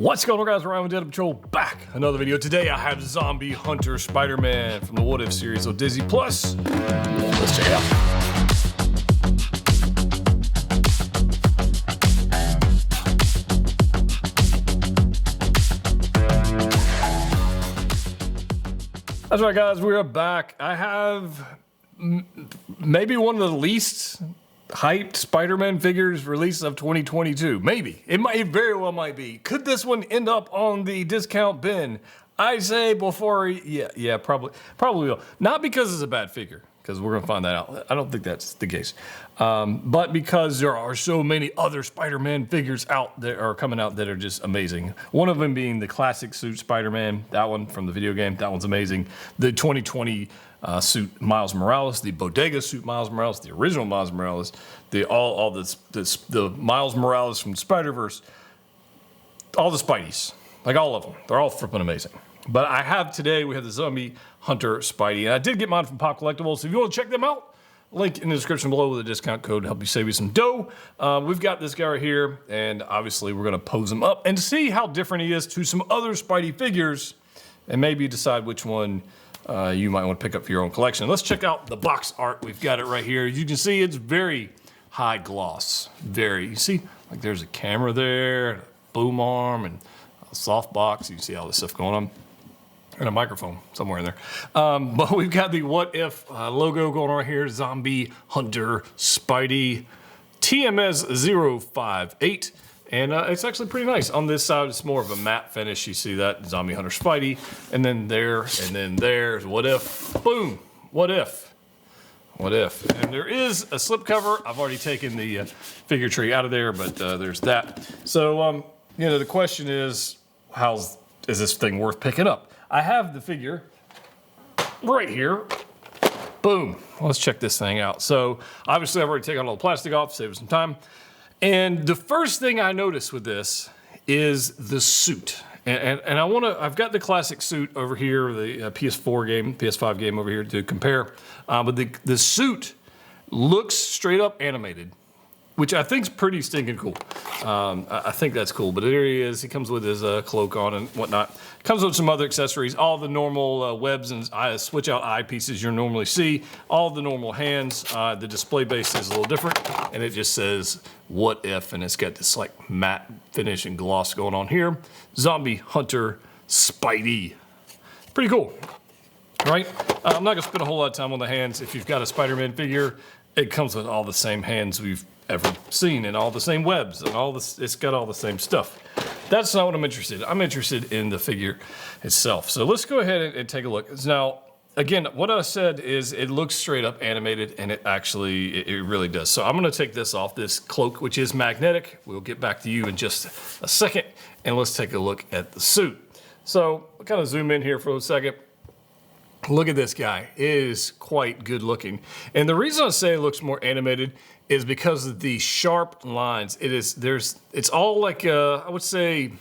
What's going on, guys? Ryan with Jedha Patrol back. Another video. Today I have Zombie Hunter Spider-Man from the What If series on Disney Plus. Let's check it out. That's right, guys. We are back. I have maybe one of the least hyped Spider-Man figures released of 2022. Maybe. It very well might be. Could this one end up on the discount bin? I say before, yeah, probably will. Not because it's a bad figure, because we're gonna find that out. I don't think that's the case. But because there are so many other Spider-Man figures out that are coming out that are just amazing. One of them being the classic suit Spider-Man, that one from the video game, that one's amazing. The 2020 suit Miles Morales, the Bodega suit Miles Morales, the original Miles Morales, the Miles Morales from Spider-Verse, all the Spideys, like all of them. They're all flipping amazing. But I have today, we have the Zombie Hunter Spidey, and I did get mine from Pop Collectibles. So if you want to check them out, link in the description below with a discount code to help you save you some dough. We've got this guy right here, and obviously we're gonna pose him up and see how different he is to some other Spidey figures, and maybe decide which one you might want to pick up for your own collection. Let's check out the box art. We've got it right here. As you can see, it's very high gloss. You see, like there's a camera there, a boom arm, and a soft box. You can see all this stuff going on. And a microphone somewhere in there. But we've got the What If logo going on right here. Zombie Hunter Spidey TMS 058. And it's actually pretty nice. On this side, it's more of a matte finish. You see that, Zombie Hunter Spidey. And then there, and then there's What If. Boom, What If. What If. And there is a slipcover. I've already taken the figure tree out of there, but there's that. So, you know, the question is this thing worth picking up? I have the figure right here. Boom. Let's check this thing out. So obviously I've already taken all the plastic off, saved some time. And the first thing I noticed with this is the suit. And I've got the classic suit over here, the PS4 game, PS5 game over here to compare. But the suit looks straight up animated, which I think is pretty stinking cool. I think that's cool, but there he is. He comes with his cloak on and whatnot. Comes with some other accessories, all the normal webs and switch out eyepieces you normally see, all the normal hands. The display base is a little different, and it just says, What If, and it's got this like matte finish and gloss going on here. Zombie Hunter Spidey. Pretty cool, right? I'm not gonna spend a whole lot of time on the hands. If you've got a Spider-Man figure, it comes with all the same hands we've ever seen and all the same webs and all this, it's got all the same stuff. That's not what I'm interested in. I'm interested in the figure itself. So let's go ahead and take a look. Now, again, what I said is it looks straight up animated, and it really does. So I'm gonna take this off, this cloak, which is magnetic. We'll get back to you in just a second, and let's take a look at the suit. So I'll kind of zoom in here for a second. Look at this guy. It is quite good looking. And the reason I say it looks more animated is because of the sharp lines. It's all like, I would say,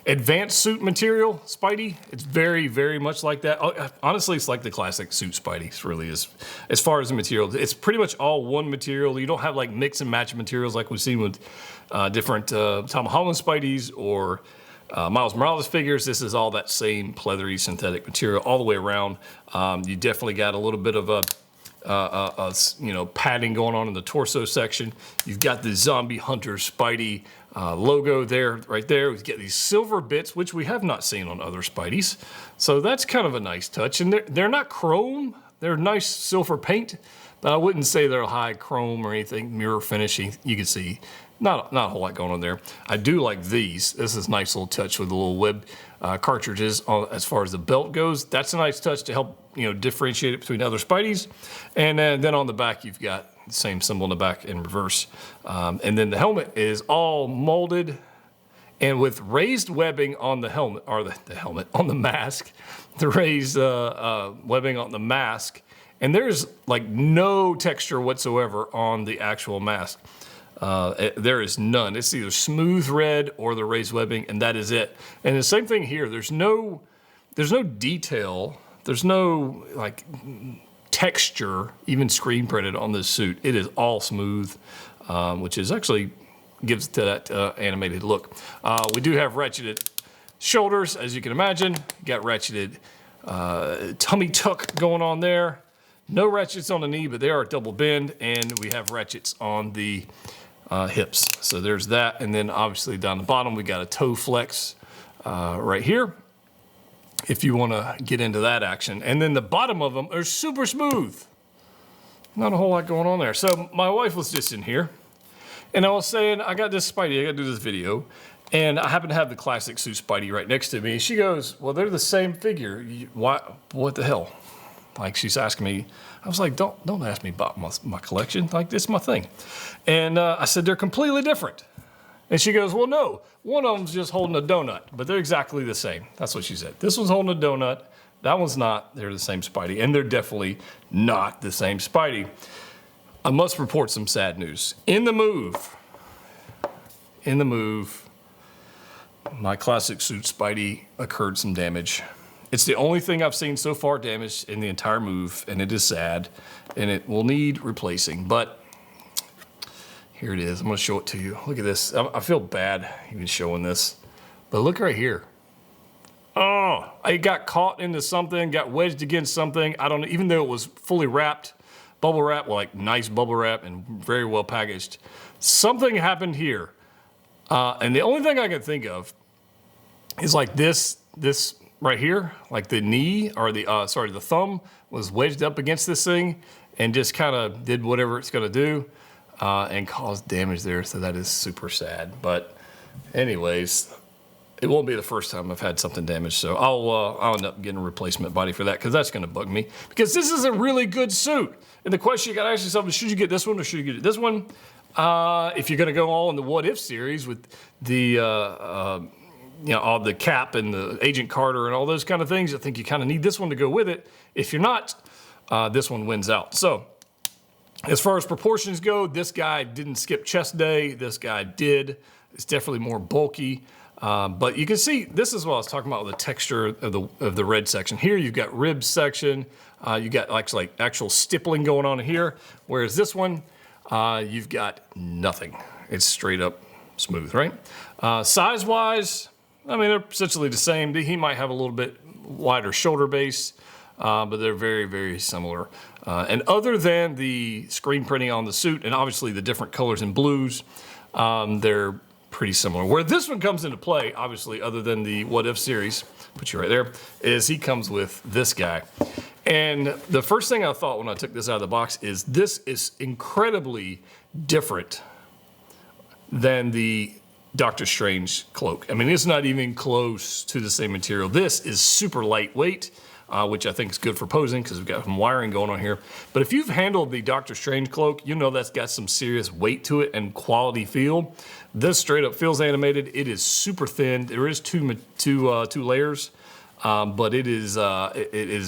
advanced suit material Spidey. It's very, very much like that. Honestly, it's like the classic suit Spidey. It really is. As far as the material, it's pretty much all one material. You don't have like mix and match materials like we've seen with different Tom Holland Spideys or Miles Morales figures. This is all that same pleathery synthetic material all the way around. You definitely got a little bit of a padding going on in the torso section. You've got the Zombie Hunter Spidey logo there, right there. We get these silver bits, which we have not seen on other Spideys. So that's kind of a nice touch. And they're not chrome. They're nice silver paint, but I wouldn't say they're high chrome or anything, mirror finishing. You can see not a whole lot going on there. I do like these. This is a nice little touch with the little web cartridges as far as the belt goes. That's a nice touch to help differentiate it between other Spideys. And then on the back, you've got the same symbol in the back in reverse. And then the helmet is all molded and with raised webbing on the helmet, or the helmet, on the mask, the raised webbing on the mask. And there's like no texture whatsoever on the actual mask. There is none. It's either smooth red or the raised webbing, and that is it. And the same thing here. There's no detail. There's no like texture, even screen printed on this suit. It is all smooth, which is actually gives it to that animated look. We do have ratcheted shoulders, as you can imagine. Got ratcheted tummy tuck going on there. No ratchets on the knee, but they are a double bend, and we have ratchets on the hips. So there's that, and then obviously down the bottom we got a toe flex right here, if you want to get into that action. And then the bottom of them are super smooth. Not a whole lot going on there. So my wife was just in here, and I was saying, I got this Spidey, I got to do this video, and I happen to have the classic suit Spidey right next to me. And she goes, well, they're the same figure. Why? What the hell? Like, she's asking me. I was like, don't ask me about my collection. Like, this is my thing. And I said, they're completely different. And she goes, well, no. One of them's just holding a donut, but they're exactly the same. That's what she said. This one's holding a donut. That one's not. They're the same Spidey. And they're definitely not the same Spidey. I must report some sad news. In the move, my classic suit Spidey occurred some damage. It's the only thing I've seen so far damaged in the entire move, and it is sad, and it will need replacing, but here it is. I'm gonna show it to you. Look at this. I feel bad even showing this, but look right here. Oh, it got caught into something, got wedged against something. I don't know, even though it was fully wrapped, bubble wrap, like nice bubble wrap and very well packaged. Something happened here. And the only thing I can think of is like this right here, like the knee or the thumb was wedged up against this thing and just kind of did whatever it's gonna do and caused damage there. So that is super sad. But anyways, it won't be the first time I've had something damaged. So I'll end up getting a replacement body for that, because that's gonna bug me, because this is a really good suit. And the question you gotta ask yourself is, should you get this one or should you get this one? If you're gonna go all in the What If series with the all the Cap and the Agent Carter and all those kind of things, I think you kind of need this one to go with it. If you're not, this one wins out. So as far as proportions go, this guy didn't skip chest day. This guy did. It's definitely more bulky. But you can see, this is what I was talking about with the texture of the red section. Here you've got rib section. You got like actual stippling going on here. Whereas this one, you've got nothing. It's straight up smooth, right? Size-wise, I mean, they're essentially the same. He might have a little bit wider shoulder base, but they're very, very similar. And other than the screen printing on the suit, and obviously the different colors and blues, they're pretty similar. Where this one comes into play, obviously, other than the What If series, put you right there, is he comes with this guy. And the first thing I thought when I took this out of the box is this is incredibly different than the Doctor Strange cloak. I mean, it's not even close to the same material. This is super lightweight, which I think is good for posing because we've got some wiring going on here. But if you've handled the Doctor Strange cloak, you know that's got some serious weight to it and quality feel. This straight up feels animated. It is super thin. There is two layers, but it is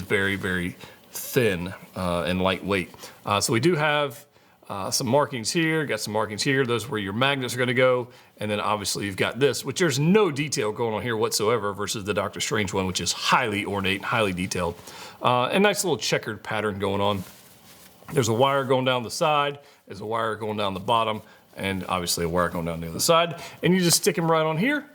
very, very thin and lightweight. So we do have some markings here, got some markings here. Those are where your magnets are gonna go. And then obviously you've got this, which there's no detail going on here whatsoever versus the Doctor Strange one, which is highly ornate, highly detailed. And nice little checkered pattern going on. There's a wire going down the side, there's a wire going down the bottom, and obviously a wire going down the other side. And you just stick him right on here.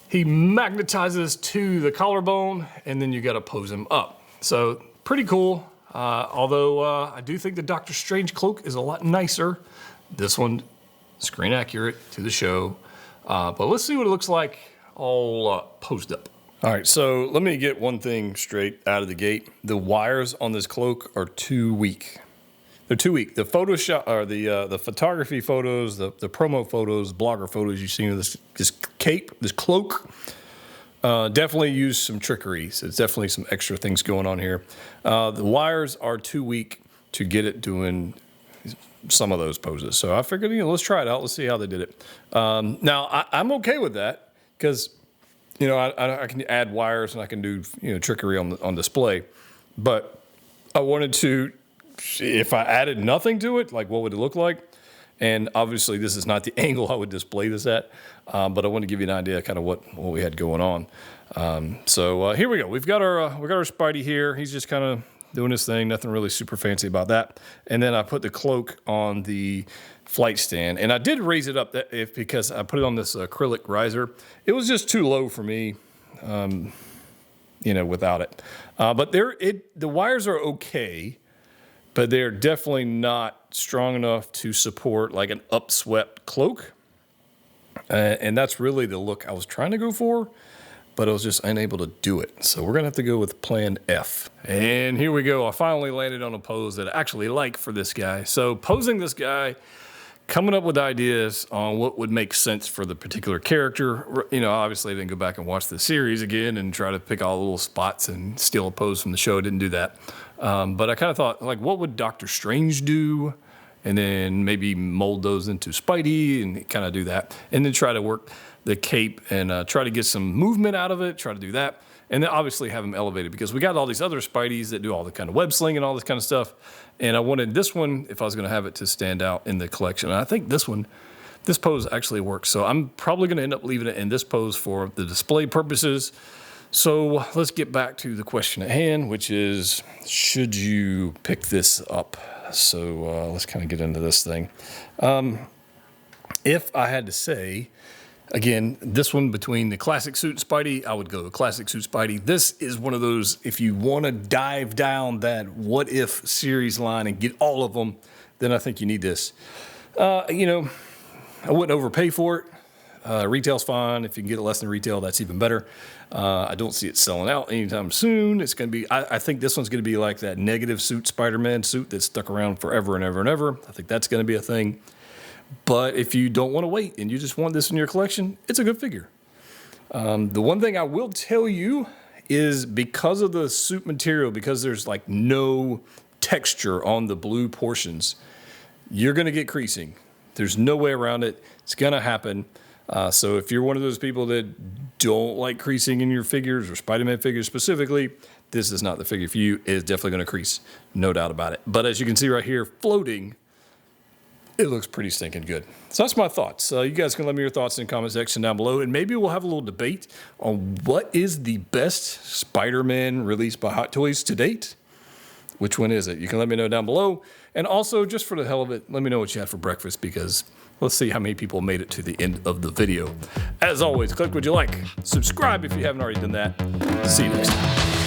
He magnetizes to the collarbone, and then you gotta pose him up. So pretty cool. Although I do think the Doctor Strange cloak is a lot nicer. This one, screen accurate to the show. But let's see what it looks like all posed up. All right, so let me get one thing straight out of the gate. The wires on this cloak are too weak. They're too weak. The Photoshop, or the photography photos, the promo photos, blogger photos you've seen of this cape, this cloak, definitely use some trickery. So it's definitely some extra things going on here. The wires are too weak to get it doing some of those poses. So I figured, let's try it out. Let's see how they did it. Now I'm okay with that because, I can add wires and I can do, trickery on display. But I wanted to, if I added nothing to it, like what would it look like? And obviously this is not the angle I would display this at, but I want to give you an idea kind of what we had going on. So here we go. We've got our Spidey here. He's just kind of doing his thing. Nothing really super fancy about that. And then I put the cloak on the flight stand, and I did raise it up because I put it on this acrylic riser. It was just too low for me, without it. But the wires are okay, but they're definitely not strong enough to support like an upswept cloak. And that's really the look I was trying to go for, but I was just unable to do it. So we're gonna have to go with plan F. And here we go. I finally landed on a pose that I actually like for this guy. So posing this guy, coming up with ideas on what would make sense for the particular character. Obviously I didn't go back and watch the series again and try to pick all the little spots and steal a pose from the show. I didn't do that. But I kind of thought, like, what would Doctor Strange do? And then maybe mold those into Spidey and kind of do that. And then try to work the cape and try to get some movement out of it, try to do that. And then obviously have them elevated, because we got all these other Spideys that do all the kind of web sling and all this kind of stuff. And I wanted this one, if I was going to have it, to stand out in the collection. And I think this pose actually works. So I'm probably going to end up leaving it in this pose for the display purposes. So let's get back to the question at hand, which is, should you pick this up? So let's kind of get into this thing. If I had to say, again, this one between the classic suit and Spidey, I would go classic suit Spidey. This is one of those, if you want to dive down that what if series line and get all of them, then I think you need this. I wouldn't overpay for it. Retail's fine. If you can get it less than retail, that's even better. I don't see it selling out anytime soon. It's going to be, I think this one's going to be like that negative suit Spider-Man suit that's stuck around forever and ever and ever. I think that's going to be a thing. But if you don't want to wait and you just want this in your collection, it's a good figure. The one thing I will tell you is, because of the suit material, because there's like no texture on the blue portions, you're going to get creasing. There's no way around it. It's going to happen. So if you're one of those people that don't like creasing in your figures, or Spider-Man figures specifically, this is not the figure for you. It is definitely going to crease, no doubt about it. But as you can see right here, floating, it looks pretty stinking good. So that's my thoughts. You guys can let me your thoughts in the comment section down below, and maybe we'll have a little debate on what is the best Spider-Man released by Hot Toys to date. Which one is it? You can let me know down below. And also, just for the hell of it, let me know what you had for breakfast, because let's see how many people made it to the end of the video. As always, click what you like. Subscribe if you haven't already done that. See you next time.